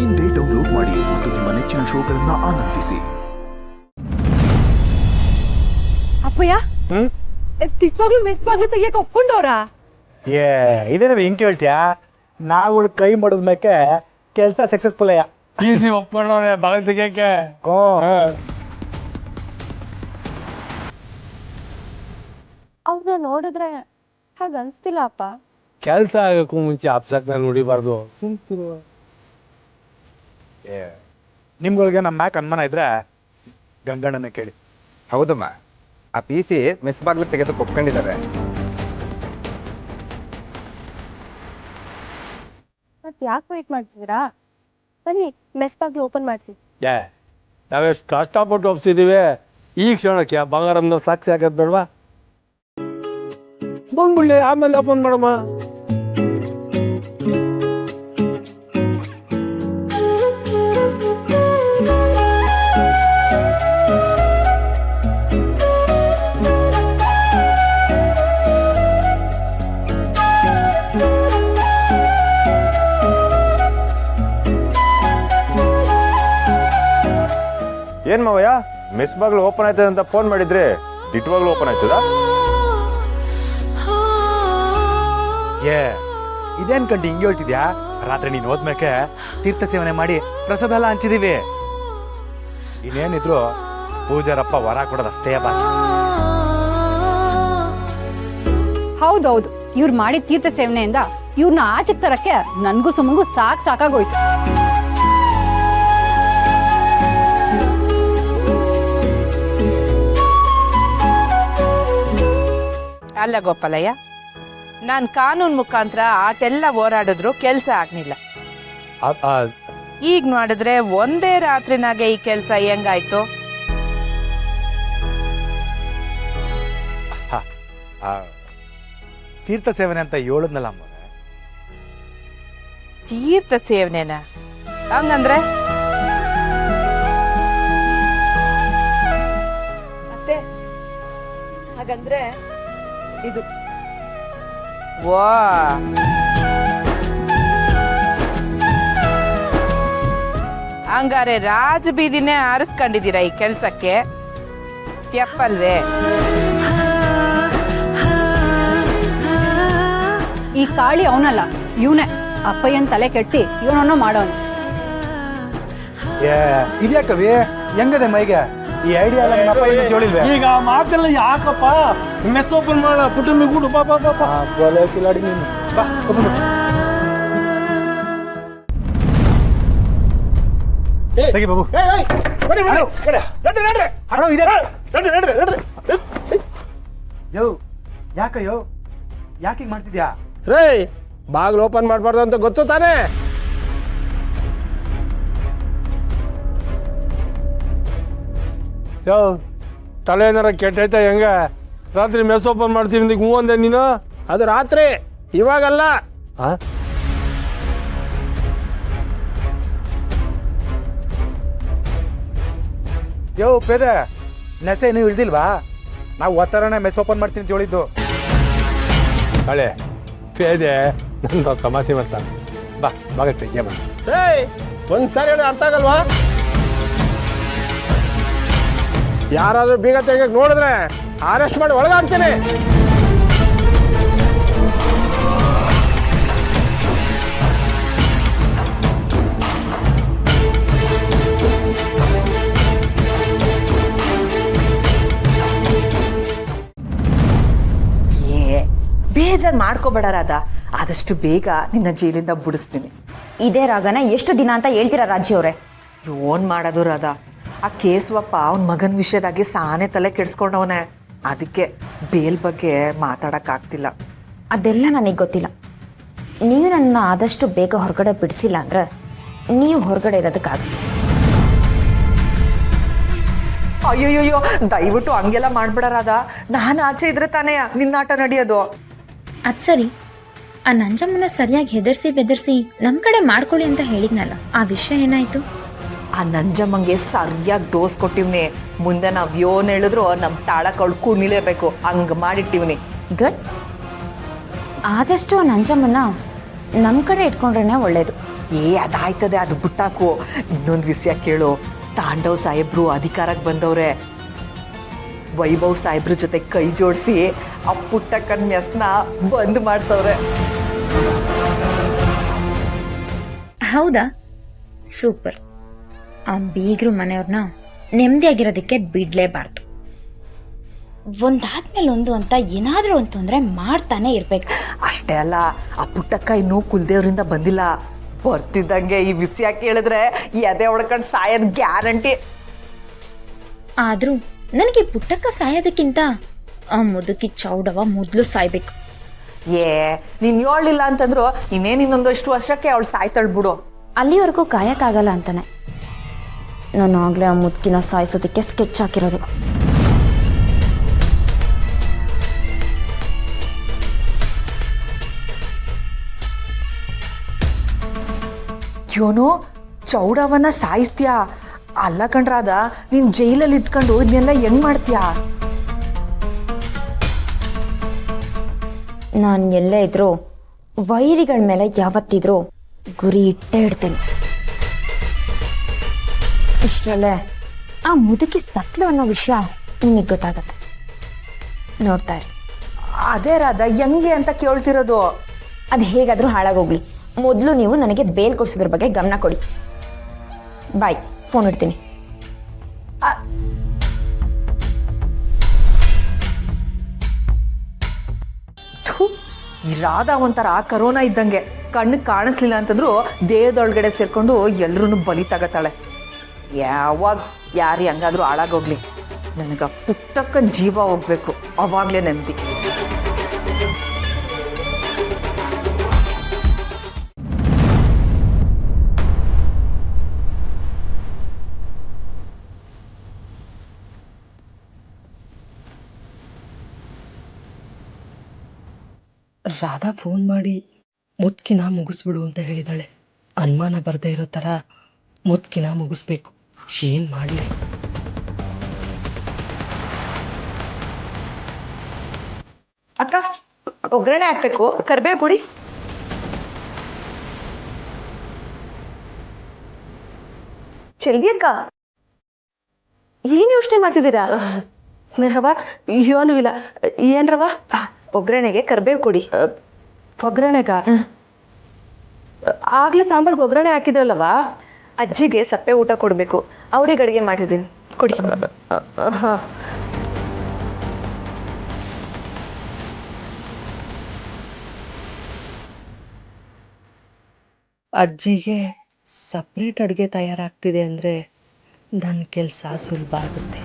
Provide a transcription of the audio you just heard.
ಇಂದೇ ಡೌನ್ಲೋಡ್ ಮಾಡಿ ಮತ್ತು ನಿಮ್ಮ ನೆಚ್ಚಿನ ಶೋಗಳನ್ನ ಆನಂದಿಸಿ. ಅಪ್ಪಯ್ಯ ತಿಕ್ಕಾಗ್ಲು ಮೆಸ್ ಬಾಗ್ಲು ತೆಗಿಯಕ್ಕೆ ಒಪ್ಕೊಂಡವ್ರಾ? ಇದೇನ ಹಿಂಗೆ ಹೇಳ್ತೀಯಾ? ನಾವು ಕೈ ಮಾಡಿದ್ಮೇಕೆ ಕೆಲಸ ಸಕ್ಸಸ್ಫುಲ್ ಅಯ್ಯ. ಸಿ ಒಪ್ಕೊಂಡವ್ರೆ ಬಾಗಿಲು ತೆಗಿಯಕ್ಕೆ. ಅವ್ರನ್ನ ನೋಡಿದ್ರೆ ಹಾಗ ಅನ್ಸ್ತಿಲ್ಲ ಅಪ್ಪ. ಕೆಲಸ ಆಗಕ್ಕೂ ಮುಂಚೆ ಅಪ್ಸಕ್ನ ನೋಡಿಬಾರ್ದು. ನಿಮ್ಗಳಿಗೆ ನಮ್ಮ ಮ್ಯಾಕ್ ಅನುಮಾನ ಇದ್ರೆ ಗಂಗಣ್ಣನ ಕೇಳಿ. ಹೌದಮ್ಮ, ಆ ಪಿ ಸಿ ಮೆಸ್ ಬಾಗ್ಲು ತೆಗೆದು ಒಪ್ಕೊಂಡಿದ್ದಾರೆ. ಮತ್ತೆ ಯಾಕೆ ವೇಟ್ ಮಾಡ್ತಿದ್ದೀರಾ? ಬನ್ನಿ ಮೆಸ್ ಬಾಗ್ಲು ಓಪನ್ ಮಾಡಿಸಿ. ನಾವೆಷ್ಟು ಕಷ್ಟಪಟ್ಟು ಒಪ್ಸಿದೀವಿ, ಈ ಕ್ಷಣಕ್ಕೆ ಬಂಗಾರಮ್ನ ಸಾಕ್ಷಿ ಆಗೋದು ಬೇಡವಾ? ಬಂದ್ಬಿಡ್ಲಿ, ಆಮೇಲೆ ಓಪನ್ ಮಾಡಮ್ಮ. ಏನ್ ಮಾವಯ್ಯ, ಮೆಸ್ ಬಾಗ್ಲು ಓಪನ್ ಆಯ್ತದ ಅಂತ ಫೋನ್ ಮಾಡಿದ್ರೆ ದಿಟ್ವಾಗ್ಲು ಓಪನ್ ಆಯ್ತದ? ಇದೇನ್ ಕಂಡು ಹಿಂಗೆ ಹೇಳ್ತಿದ್ಯಾ? ರಾತ್ರಿ ನೀನು ಹೋದ್ಮೇಕೆ ತೀರ್ಥ ಸೇವನೆ ಮಾಡಿ ಪ್ರಸಾದ ಎಲ್ಲ ಹಂಚಿದೀವಿ. ಇನ್ನೇನಿದ್ರು ಪೂಜಾರಪ್ಪ ವರ ಕೊಡೋದಷ್ಟೇ ಬಾಕಿ. ಹೌದೌದು, ಇವ್ರು ಮಾಡಿದ ತೀರ್ಥ ಸೇವನೆಯಿಂದ ಇವ್ರನ್ನ ಆಚೆಗೆ ತರಕ್ಕೆ ನನ್ಗೂ ಸುಮಂಗೂ ಸಾಕಾಗೋಯ್ತು. ಅಲ್ಲ ಗೋಪಾಲಯ್ಯ, ನಾನು ಕಾನೂನು ಮುಖಾಂತರ ಆಟೆಲ್ಲ ಹೋರಾಡಿದ್ರು ಕೆಲಸ ಆಗ್ಲಿಲ್ಲ. ಈಗ ನೋಡಿದ್ರೆ ಒಂದೇ ರಾತ್ರಿನಾಗೆ ಈ ಕೆಲಸ ಹೆಂಗಾಯ್ತು? ತೀರ್ಥ ಸೇವನೆ ಅಂತ ಹೇಳದ್ನಲ್ಲ ಅಮ್ಮ. ತೀರ್ಥ ಸೇವನೆನಾ? ಹಂಗಂದ್ರೆ ಅತ್ತೆ, ಹಾಗಂದ್ರೆ ಇದು ವಾ, ಹಂಗಾರೆ ರಾಜ ಬೀದಿನೇ ಆರಿಸ್ಕೊಂಡಿದ್ದೀರಾ ಈ ಕೆಲ್ಸಕ್ಕೆ? ತೆಪ್ಪಲ್ವೇ? ಈ ಕಾಳಿ ಅವನಲ್ಲ, ಇವನೇ ಅಪ್ಪಯ್ಯನ್ ತಲೆ ಕೆಡ್ಸಿ ಇವನನ್ನೋ ಮಾಡೋನು. ಇದ್ಯಾಕವಿ ಹೆಂಗದೆ ಮೈಗೆ ಈ ಐಡಿಯಾ ಎಲ್ಲ ನಿಮ್ಮ ಅಪ್ಪ ಏನು ಹೇಳಿಲ್ವೇ? ಈಗ ಮಾತೆಲ್ಲ ಯಾಕಪ್ಪ? ಮೆಸ್ ಓಪನ್ ಮಾಡ, ಪುಟ್ಟಮ್ಮಿ ಕೂಡು, ಪಾಪ ಕಿಲಾಡಿ ನೀನು ಬಾ. ತೆಗಿ ಬಾಬು. ಯೋ ಯಾಕಯ್ಯೋ, ಯಾಕೆ ಮಾಡ್ತಿದ್ಯಾ? ರೇ, ಬಾಗಿಲು ಓಪನ್ ಮಾಡಬಾರ್ದು ಅಂತ ಗೊತ್ತು ತಾನೇ? ಯೋ, ತಲೆ ಏನಾರ ಕೆಟ್ಟೈತೆ ಹೆಂಗ? ರಾತ್ರಿ ಮೆಸ್ ಓಪನ್ ಮಾಡ್ತೀವಿ ಹ್ಞೂ ಅಂದೆ ನೀನು. ಅದು ರಾತ್ರಿ, ಇವಾಗಲ್ಲ. ಯೋ ಪೇದೆ, ನೆಸೆ ನೀವು ಇಳ್ದಿಲ್ವಾ? ನಾವು ಒತ್ತರನೇ ಮೆಸ್ ಓಪನ್ ಮಾಡ್ತೀನಿ ಅಂತ ಹೇಳಿದ್ದು. ಹಳೆ ಪೇದೆ ನಂದು ತಮಾಷೆ ಮಾಡ್ತಾನೆ. ಬಾ ಬಾಗ ತೆಗಿಯ ಬಾ. ಏಯ್, ಒಂದ್ಸಾರಿ ಹೇಳಿ ಅರ್ಥ ಆಗಲ್ವಾ? ಯಾರಾದ್ರೂ ಬೀಗ ತೆಗಿಯಕ್ಕೆ ನೋಡಿದ್ರೆ ಅರೆಸ್ಟ್ ಮಾಡಿ ಒಳಗಾಗ್ತೀನಿ. ಬೇಜಾರು ಮಾಡ್ಕೋಬೇಡ ರಾಧಾ, ಆದಷ್ಟು ಬೇಗ ನಿನ್ನ ಜೈಲಿಂದ ಬಿಡಿಸ್ತೀನಿ. ಇದೇ ರಾಗನ ಎಷ್ಟು ದಿನ ಅಂತ ಹೇಳ್ತೀರಾ ರಾಜಿ ಅವರೇ? ಏನ್ ಮಾಡೋದು ರಾಧಾ, ಆ ಕೇಸುವಪ್ಪ ಅವನ ಮಗನ ವಿಷಯದಾಗಿ ಸಾನೆ ತಲೆ ಕೆಡ್ಸ್ಕೊಂಡವನೆ. ಅದಕ್ಕೆ ಬೇಲ್ ಬಗ್ಗೆ ಮಾತಾಡಕ್ಕಾಗ್ತಿಲ್ಲ. ಅದೆಲ್ಲ ನನಗೆ ಗೊತ್ತಿಲ್ಲ. ನೀವು ನನ್ನ ಆದಷ್ಟು ಬೇಗ ಹೊರಗಡೆ ಬಿಡಿಸಿಲ್ಲ ಅಂದ್ರೆ ನೀವು ಹೊರಗಡೆ ಇರೋದಕ್ಕಾಗ. ಅಯ್ಯೋಯ್ಯೋ, ದಯವಿಟ್ಟು ಹಂಗೆಲ್ಲ ಮಾಡ್ಬೇಡ ರಾಧಾ. ನಾನು ಆಚೆ ಇದ್ರೆ ತಾನೇ ನಿನ್ನಾಟ ನಡೆಯೋದು. ಅದು ಸರಿ, ಆ ನಂಜಮ್ಮನ ಸರಿಯಾಗಿ ಹೆದರ್ಸಿ ಬೆದರ್ಸಿ ನಮ್ಮ ಕಡೆ ಮಾಡ್ಕೊಳ್ಳಿ ಅಂತ ಹೇಳಿದ್ನಲ್ಲ, ಆ ವಿಷಯ ಏನಾಯ್ತು? ಆ ನಂಜಮ್ಮಂಗೆ ಸರಿಯಾಗಿ ಡೋಸ್ ಕೊಟ್ಟಿವ್ನಿ. ಮುಂದೆ ನಾವು ಯೋನ್ ಹೇಳಿದ್ರು ನಮ್ಮ ತಾಳ ಕಳ್ಕು ನಿಲೇಬೇಕು, ಹಂಗೆ ಮಾಡಿಟ್ಟಿವ್ನಿ. ಗುಡ್. ಆದಷ್ಟು ನಂಜಮ್ಮನ್ನ ನಮ್ಮ ಕಡೆ ಇಟ್ಕೊಂಡ್ರೆ ಒಳ್ಳೇದು. ಅದಾಯ್ತದೆ, ಅದು ಬಿಟ್ಟಾಕು. ಇನ್ನೊಂದು ವಿಷಯ ಕೇಳು. ತಾಂಡವ್ ಸಾಹೇಬ್ರು ಅಧಿಕಾರಕ್ಕೆ ಬಂದವ್ರೆ. ವೈಭವ್ ಸಾಹೇಬ್ರ ಜೊತೆ ಕೈ ಜೋಡಿಸಿ ಆ ಪುಟ್ಟಕ್ಕನ ಮೆಸ್ನ ಬಂದ್ ಮಾಡ್ಸವ್ರೆ. ಹೌದಾ? ಸೂಪರ್. ಆ ಬೀಗರು ಮನೆಯವ್ರನ್ನ ನೆಮ್ಮದಿಯಾಗಿರೋದಕ್ಕೆ ಬಿಡ್ಲೇಬಾರ್ದು. ಒಂದಾದ್ಮೇಲೆ ಒಂದು ಅಂತ ಏನಾದರೂ ಒಂದು ತೊಂದರೆ ಮಾಡ್ತಾನೆ ಇರ್ಬೇಕು. ಅಷ್ಟೇ ಅಲ್ಲ, ಆ ಪುಟ್ಟಕ್ಕ ಇನ್ನೂ ಕುಲ್ದೇವ್ರಿಂದ ಬಂದಿಲ್ಲ. ಬರ್ತಿದ್ದಂಗೆ ಈ ವಿಷಯ ಕೇಳಿದ್ರೆ ಎದೆ ಹೊಡ್ಕೊಂಡು ಸಾಯೋದ್ ಗ್ಯಾರಂಟಿ. ಆದ್ರೂ ನನಗೆ ಪುಟ್ಟಕ್ಕ ಸಾಯೋದಕ್ಕಿಂತ ಆ ಮುದುಕಿ ಚೌಡವ ಮೊದಲು ಸಾಯ್ಬೇಕು. ನೀನ್ ಹೇಳಲಿಲ್ಲ ಅಂತಂದ್ರು ಇನ್ನೇನು ಇನ್ನೊಂದಷ್ಟು ವರ್ಷಕ್ಕೆ ಅವಳು ಸಾಯ್ತಾಳ್ಬಿಡು. ಅಲ್ಲಿವರೆಗೂ ಕಾಯಕ್ಕಾಗಲ್ಲ ಅಂತಾನೆ ನಾನು ಆಗ್ಲೇ ಆ ಮುದುಕಿನ ಸಾಯಿಸೋದಕ್ಕೆ ಸ್ಕೆಚ್ ಹಾಕಿರೋದು. ಯೋನು ಚೌಡವನ್ನ ಸಾಯಿಸ್ತೀಯಾ? ಅಲ್ಲ ಕಣ್ರಾದ, ನೀನ್ ಜೈಲಲ್ಲಿ ಇದ್ಕೊಂಡು ಇದನ್ನೆಲ್ಲ ಹೆಂಗ್ ಮಾಡ್ತೀಯಾ? ನಾನು ಎಲ್ಲೇ ಇದ್ರೂ ವೈರಿಗಳ ಮೇಲೆ ಯಾವತ್ತಿದ್ರೂ ಗುರಿ ಇಟ್ಟೇ ಇಡ್ತೇನೆ. ಇಷ್ಟರಲ್ಲೇ ಆ ಮುದುಕಿ ಸತ್ಲು ಅನ್ನೋ ವಿಷಯ ನಿಮಗೆ ಗೊತ್ತಾಗತ್ತೆ. ನೋಡ್ತಾ ಇರಿ. ಅದೇ ರಾಧ, ಹೆಂಗೆ ಅಂತ ಕೇಳ್ತಿರೋದು. ಅದು ಹೇಗಾದರೂ ಹಾಳಾಗೋಗ್ಲಿ, ಮೊದಲು ನೀವು ನನಗೆ ಬೇಲ್ ಕೊಡ್ಸೋದ್ರ ಬಗ್ಗೆ ಗಮನ ಕೊಡಿ. ಬಾಯ್, ಫೋನ್ ಇಡ್ತೀನಿ. ಈ ರಾಧಾ ಒಂಥರ ಕರೋನಾ ಇದ್ದಂಗೆ. ಕಣ್ಣಿಗೆ ಕಾಣಿಸ್ಲಿಲ್ಲ ಅಂತಂದ್ರು ದೇಹದೊಳಗಡೆ ಸೇರ್ಕೊಂಡು ಎಲ್ರೂ ಬಲಿ ತಗತಾಳೆ. ಯಾವಾಗ ಯಾರು ಹೆಂಗಾದ್ರೂ ಹಾಳಾಗೋಗ್ಲಿ, ನನಗ ಪುಟ್ಟಕ್ಕನ ಜೀವ ಹೋಗ್ಬೇಕು, ಅವಾಗ್ಲೇ ನೆಮ್ಮದಿ. ರಾಧಾ ಫೋನ್ ಮಾಡಿ ಮುದ್ಕಿನ ಮುಗಿಸ್ಬಿಡು ಅಂತ ಹೇಳಿದಾಳೆ. ಅನುಮಾನ ಬರದೇ ಇರೋ ಥರ ಮುದ್ಕಿನ ಮುಗಿಸ್ಬೇಕು. ಏನು ಮಾಡಲಿ? ಅಕ್ಕ, ಒಗ್ಗರಣೆ ಹಾಕ್ಬೇಕು, ಕರ್ಬೇವು ಪುಡಿ. ಚೆಲ್ಲಿ ಅಕ್ಕ, ಏನು ಯೋಚನೆ ಮಾಡ್ತಿದ್ದೀರಾ? ಸ್ನೇಹವ ಏನೂ ಇಲ್ಲ. ಏನ್ರವ? ಒಗ್ಗರಣೆಗೆ ಕರ್ಬೇವು ಕೊಡಿ. ಒಗ್ಗರಣೆಗ ಆಗ್ಲೇ ಸಾಂಬಾರ್ಗೆ ಒಗ್ಗರಣೆ ಹಾಕಿದ್ರಲ್ಲವ? ಅಜ್ಜಿಗೆ ಸಪ್ಪೆ ಊಟ ಕೊಡಬೇಕು, ಅವ್ರಿಗೆ ಅಡುಗೆ ಮಾಡಿದ್ದೀನಿ, ಕೊಡಿ. ಹಾಂ. ಅಜ್ಜಿಗೆ ಸಪ್ರೇಟ್ ಅಡುಗೆ ತಯಾರಾಗ್ತಿದೆ ಅಂದರೆ ನನ್ನ ಕೆಲಸ ಸುಲಭ ಆಗುತ್ತೆ.